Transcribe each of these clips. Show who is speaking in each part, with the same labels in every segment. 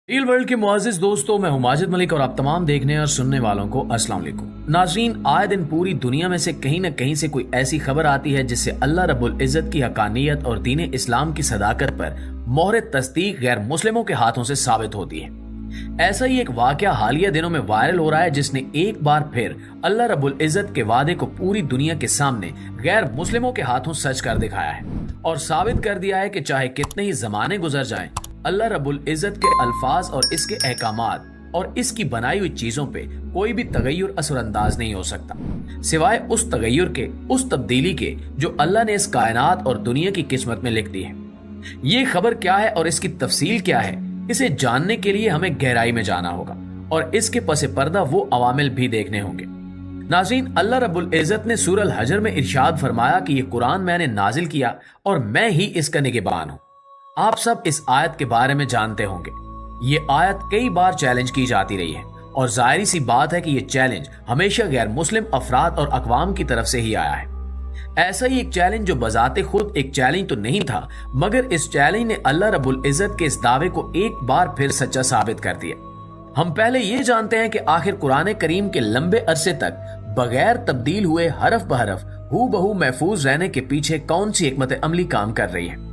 Speaker 1: Reel world के मुआजिज दोस्तों, मैं हूं माजिद मलिक और आप तमाम देखने और सुनने वालों को अस्सलाम वालेकुम। नाज़रीन, आए दिन पूरी दुनिया में से कहीं न कहीं से कोई ऐसी खबर आती है जिससे अल्लाह रब्बुल इज़्ज़त की हकानियत और दीन इस्लाम की सदाकत पर मोहर तस्दीक गैर मुस्लिमों के हाथों से साबित होती है। ऐसा ही एक वाकया हालिया दिनों में वायरल हो रहा है जिसने एक बार फिर अल्लाह रब्बुल इज़्ज़त के वादे को पूरी दुनिया के सामने गैर मुस्लिमों के हाथों सच कर दिखाया है और साबित कर दिया है कि चाहे कितने ही जमाने गुजर जाएं, अल्लाह रब्बुल इज़्ज़त के अल्फाज और इसके अहकामात और इसकी बनाई हुई चीजों पे कोई भी तगय्युर असरअंदाज नहीं हो सकता, सिवाय उस तगय्युर के, उस तब्दीली के जो अल्लाह ने इस कायनात और दुनिया की किस्मत में लिख दी है। ये खबर क्या है और इसकी तफसील क्या है, इसे जानने के लिए हमें गहराई में जाना होगा और इसके पसे पर्दा वो अवामिल भी देखने होंगे। नाज़रीन, अल्लाह रब्बुल इज़्ज़त ने सूरह अल हजर में इरशाद फरमाया कि ये कुरान मैंने नाजिल किया और मैं ही इसका निगहबान हूं। आप सब इस आयत के बारे में जानते होंगे। ये आयत कई बार चैलेंज की जाती रही है और जाहिर सी बात है कि ये चैलेंज हमेशा गैर मुस्लिम अफराद और अकवाम की तरफ से ही आया है। ऐसा ही एक चैलेंज जो बजाते खुद एक चैलेंज तो नहीं था, मगर इस चैलेंज ने अल्लाह रब्बुल इज़्ज़त के इस दावे को एक बार फिर सच्चा साबित कर दिया। हम पहले ये जानते हैं कि आखिर कुरान करीम के लंबे अरसे तक बगैर तब्दील हुए हरफ बहरफ हू बहू महफूज रहने के पीछे कौन सी हिकमत अमली काम कर रही है।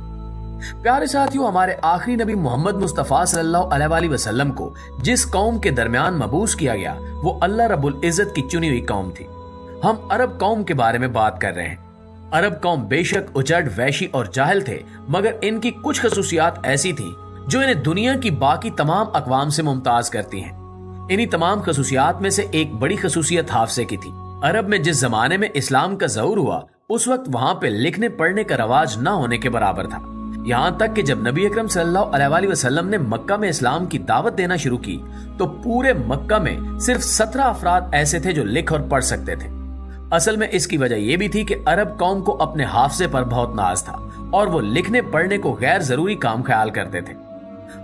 Speaker 1: प्यारे साथियों, हमारे आखिरी नबी मोहम्मद मुस्तफा सल्लल्लाहु अलैहि वसल्लम को जिस कौम के दरमियान मबूस किया गया वो अल्लाह रब्बुल इज़्ज़त की चुनी हुई कौम थी। हम अरब कौम के बारे में बात कर रहे हैं। अरब कौम बेशक उजड़, वैशी और जाहिल थे, मगर इनकी कुछ खसूसियात ऐसी थी जो इन्हें दुनिया की बाकी तमाम अकवाम से मुमताज करती हैं। इन्हीं तमाम खसूसियात में से एक बड़ी खसूसियत हाफजे की थी। अरब में जिस जमाने में इस्लाम का ज़हूर हुआ उस वक्त वहां पे लिखने पढ़ने का रवाज न होने के बराबर था। यहाँ तक कि जब नबी अकरम सल्लल्लाहु अलैहि वसल्लम ने मक्का में इस्लाम की दावत देना शुरू की तो पूरे मक्का में सिर्फ 17 अफराद ऐसे थे जो लिख और पढ़ सकते थे। असल में इसकी वजह यह भी थी कि अरब कौम को अपने हाफजे पर बहुत नाज था और वो लिखने पढ़ने को गैर जरूरी काम ख्याल करते थे।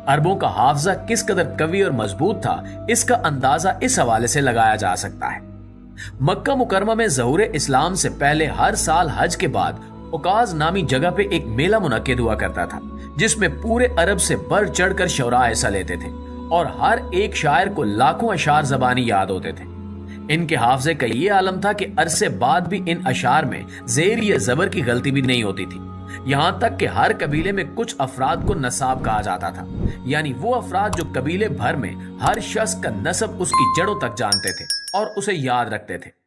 Speaker 1: अरबों का हाफजा किस कदर कवी और मजबूत था, इसका अंदाजा इस हवाले से लगाया जा सकता है। मक्का मुकरमा में ज़हूर इस्लाम से पहले हर साल हज के बाद उकाज नामी जगह पे एक मेला मुनक्किद हुआ करता था जिसमें पूरे अरब से बढ़ चढ़ कर शौरा हिस्सा लेते थे और हर एक शायर को लाखों अशार ज़बानी याद होते थे। इनके हाफजे का ये आलम था कि अरसे बाद भी इन अशार में जेर या जबर की गलती भी नहीं होती थी। यहाँ तक कि हर कबीले में कुछ अफराद को नसाब कहा जाता था, यानी वो अफराद जो कबीले भर में हर शख्स का नसब उसकी जड़ों तक जानते थे और उसे याद रखते थे।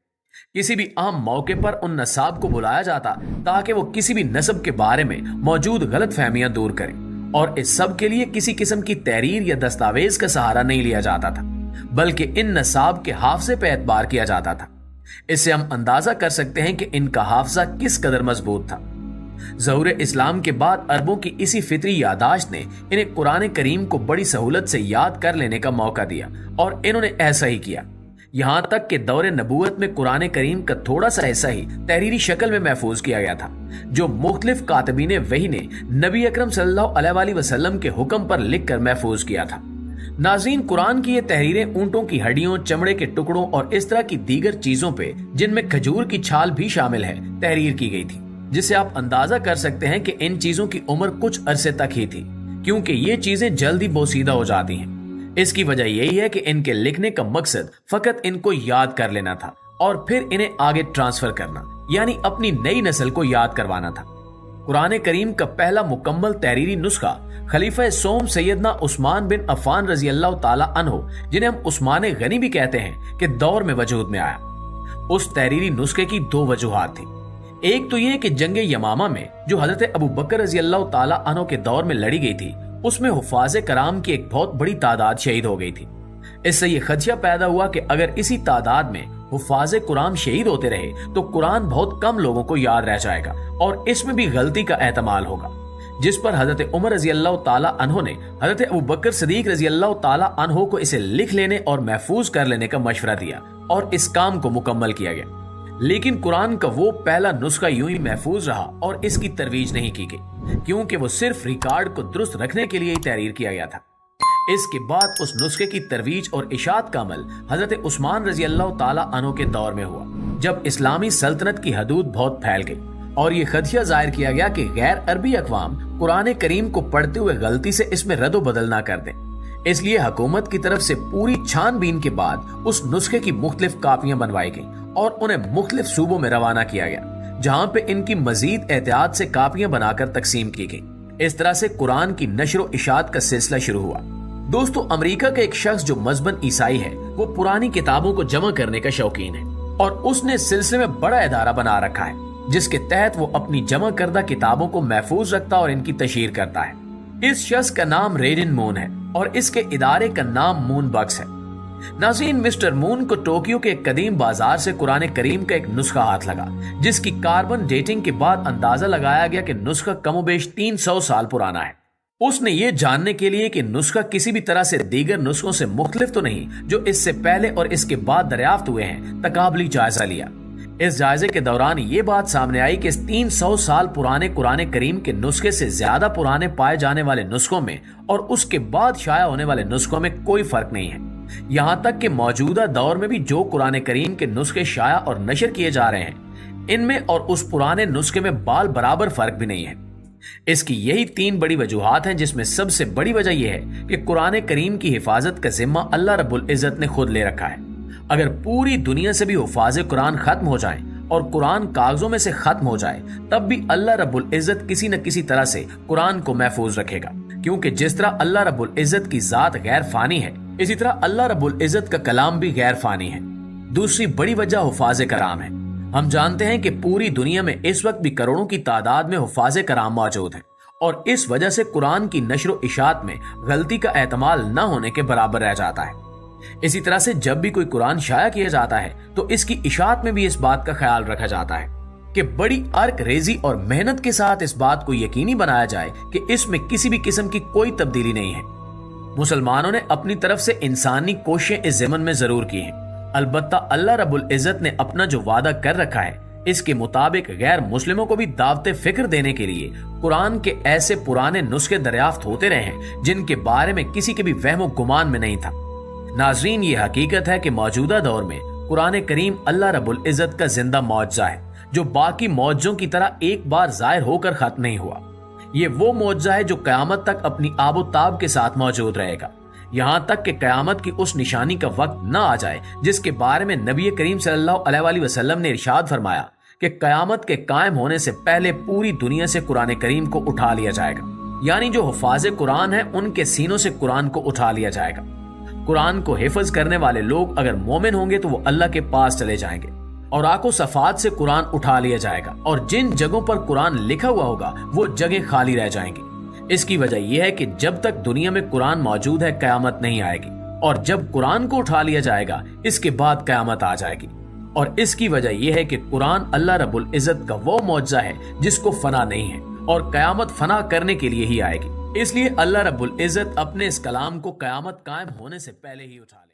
Speaker 1: किसी भी अहम मौके पर उन नसाब को बुलाया जाता ताकि वो किसी भी नस्ब के बारे में मौजूद गलत फहमियां दूर करें और इस सब के लिए किसी किस्म की तहरीर या दस्तावेज का सहारा नहीं लिया जाता था, बल्कि इन नसाब के हाफजे पे एतबार किया जाता था। इससे हम अंदाजा कर सकते हैं कि इनका हाफजा किस कदर मजबूत था। ज़हूर इस्लाम के बाद अरबों की इसी फितरी यादाश्त ने इन्हें कुरान करीम को बड़ी सहूलत से याद कर लेने का मौका दिया और इन्होंने ऐसा ही किया। यहाँ तक कि दौरे नबूवत में कुरान करीम का थोड़ा सा हिस्सा ही तहरीरी शक्ल में महफूज किया गया था जो मुख्तलिफ कातबीन वही ने नबी अकरम सल्लल्लाहु अलैहि वसल्लम के हुक्म पर लिखकर महफूज किया था। नाज़रीन, कुरान की ये तहरीरें ऊंटों की हड्डियों, चमड़े के टुकड़ों और इस तरह की दीगर चीजों पे, जिनमें खजूर की छाल भी शामिल है, तहरीर की गई थी, जिससे आप अंदाजा कर सकते हैं कि इन चीजों की उम्र कुछ अरसे तक ही थी, क्योंकि ये चीजें जल्दी बोसीदा हो जाती हैं। इसकी वजह यही है कि इनके लिखने का मकसद फकत इनको याद कर लेना था और फिर इन्हें आगे ट्रांसफर करना, यानी अपनी नई नस्ल को याद करवाना था। कुरान करीम का पहला मुकम्मल तहरीरी नुस्खा खलीफा सोम सैयदना उस्मान बिन अफ़ान रजी अल्लाह ताला अन्हो, जिन्हें हम उस्मान गनी भी कहते हैं, के दौर में वजूद में आया। उस तहरीरी नुस्खे की दो वजूहात थी। एक तो यह कि जंग यमामा में जो हजरत अबू बकर रजी अल्लाह ताला अन्हो के दौर में लड़ी गई थी उसमें हुफ़ाज़े कराम की एक बहुत बड़ी तादाद शहीद हो गई थी। इससे यह खदशा पैदा हुआ कि अगर इसी तादाद में हुफ़ाज़े कुरान शहीद होते रहे तो कुरान बहुत कम लोगों को याद रह जाएगा और इसमें भी गलती का एहतमाल होगा, जिस पर हजरत उमर रजी अल्लाह ताला अन्हो ने हजरत अबू बकर सिद्दीक रजी अल्लाह ताला अन्हो को इसे लिख लेने और महफूज कर लेने का मशवरा दिया और इस काम को मुकम्मल किया गया। लेकिन कुरान का वो पहला नुस्खा यूं ही महफूज रहा और इसकी तरवीज नहीं की गई, क्योंकि वो सिर्फ रिकॉर्ड को दुरुस्त रखने के लिए ही तहरीर किया गया था। इसके बाद उस नुस्खे की तरवीज और इशात का अमल हजरत उस्मान रजी अल्लाह ताला अन्हो के दौर में हुआ, जब इस्लामी सल्तनत की हदूद बहुत फैल गई और ये खदशा जाहिर किया गया कि गैर अरबी अकवाम कुरान करीम को पढ़ते हुए गलती से इसमें रद्द बदल ना कर दें। इसलिए हुकूमत की तरफ से पूरी छानबीन के बाद उस नुस्खे की मुख्तलिफ कापियां बनवाई गईं और उन्हें मुख्तलिफ सूबों में रवाना किया गया, जहां पे इनकी मजीद एहतियात से कापियां बनाकर तकसीम की गई। इस तरह से कुरान की नशर इशात का सिलसिला शुरू हुआ। दोस्तों, अमेरिका का एक शख्स जो मजहबन ईसाई है, वो पुरानी किताबों को जमा करने का शौकीन है और उसने सिलसिले में बड़ा इदारा बना रखा है, जिसके तहत वो अपनी जमा करदा किताबों को महफूज रखता और इनकी तशहीर करता है। इस शख्स का नाम रेजिन मून है और इसके इदारे का नाम मून बक्स है। नाज़रीन, मिस्टर मून को टोक्यो के एक कदीम बाजार से कुरान करीम का एक नुस्खा हाथ लगा, जिसकी कार्बन डेटिंग के बाद अंदाजा लगाया गया कि नुस्खा कमोबेश 300 साल पुराना है। उसने ये जानने के लिए कि नुस्खा किसी भी तरह से दीगर नुस्खों से मुख्तलिफ तो नहीं जो इससे पहले और इसके बाद दरियाफ्त हुए हैं, तकाबली जायजा लिया। इस जायजे के दौरान ये बात सामने आई कि 300 साल पुराने कुरान करीम के नुस्खे से ज्यादा पुराने पाए जाने वाले नुस्खों में और उसके बाद शाया होने वाले नुस्खों में कोई फर्क नहीं है। यहाँ तक कि मौजूदा दौर में भी जो कुरान करीम के नुस्खे शाया और नशर किए जा रहे हैं, इनमें और उस पुराने नुस्खे में बाल बराबर फर्क भी नहीं है। इसकी यही 3 बड़ी वजूहात हैं, जिसमें सबसे बड़ी वजह यह है कि कुरान करीम की हिफाजत का जिम्मा अल्लाह रब्बुल इज्जत ने खुद ले रखा है। अगर पूरी दुनिया से भी हुफाज कुरान खत्म हो जाएं और कुरान कागजों में से खत्म हो जाए, तब भी अल्लाह रब्बुल इज्जत किसी न किसी तरह से कुरान को महफूज रखेगा, क्योंकि जिस तरह अल्लाह रब्बुल इज्जत की जात गैर फानी है, इसी तरह अल्लाह रब्बुल इज्जत का कलाम भी गैर फानी है। दूसरी बड़ी वजह हुफाज कराम है। हम जानते हैं कि पूरी दुनिया में इस वक्त भी करोड़ों की तादाद में हुफाज कराम मौजूद हैं और इस वजह से कुरान की नशर इशात में गलती का एहतमाल न होने के बराबर रह जाता है। इसी तरह से जब भी कोई कुरान शाया किया जाता है तो इसकी इशात में भी इस बात का ख्याल रखा जाता है कि बड़ी अर्क रेजी और मेहनत के साथ इस बात को यकीनी बनाया जाए कि इसमें किसी भी किस्म की कोई तब्दीली नहीं है। मुसलमानों ने अपनी तरफ से इंसानी कोशिशें इस ज़मन में जरूर की हैं, अलबत्ता अल्लाह रब्बुल इज्जत ने अपना जो वादा कर रखा है, इसके मुताबिक गैर मुस्लिमों को भी दावते फिक्र देने के लिए कुरान के ऐसे पुराने नुस्खे दरियाफ्त होते रहे हैं जिनके बारे में किसी के भी वहमो गुमान में नहीं था। नाजरीन, ये हकीकत है कि मौजूदा दौर में कुरान करीम अल्लाह रब्बुल इज्जत का जिंदा मौजज़ा है, जो बाकी मौजज़ों की तरह एक बार जाहिर होकर खत्म नहीं हुआ। ये वो मौजज़ा है जो कयामत तक अपनी आबोताब के साथ मौजूद रहेगा, यहाँ तक कि कयामत की उस निशानी का वक्त न आ जाए जिसके बारे में नबी करीम सल्लल्लाहु अलैहि वसल्लम ने इरशाद फरमाया कि कयामत के कायम होने से पहले पूरी दुनिया से कुरान करीम को उठा लिया जाएगा। यानी जो हुफाज कुरान है, उनके सीनों से कुरान को उठा लिया जाएगा। कुरान को हिफज करने वाले लोग अगर मोमिन होंगे तो वो अल्लाह के पास चले जाएंगे और आको सफात से कुरान उठा लिया जाएगा और जिन जगहों पर कुरान लिखा हुआ होगा वो जगह खाली रह जाएंगी। इसकी वजह यह है कि जब तक दुनिया में कुरान मौजूद है, कयामत नहीं आएगी, और जब कुरान को उठा लिया जाएगा इसके बाद कयामत आ जाएगी। और इसकी वजह यह है कि कुरान अल्लाह रब्बुल इज्जत का वो मौजज़ा है जिसको फना नहीं है और कयामत फना करने के लिए ही आएगी। इसलिए अल्लाह रब्बुल इज्जत अपने इस कलाम को कयामत कायम होने से पहले ही उठा ले।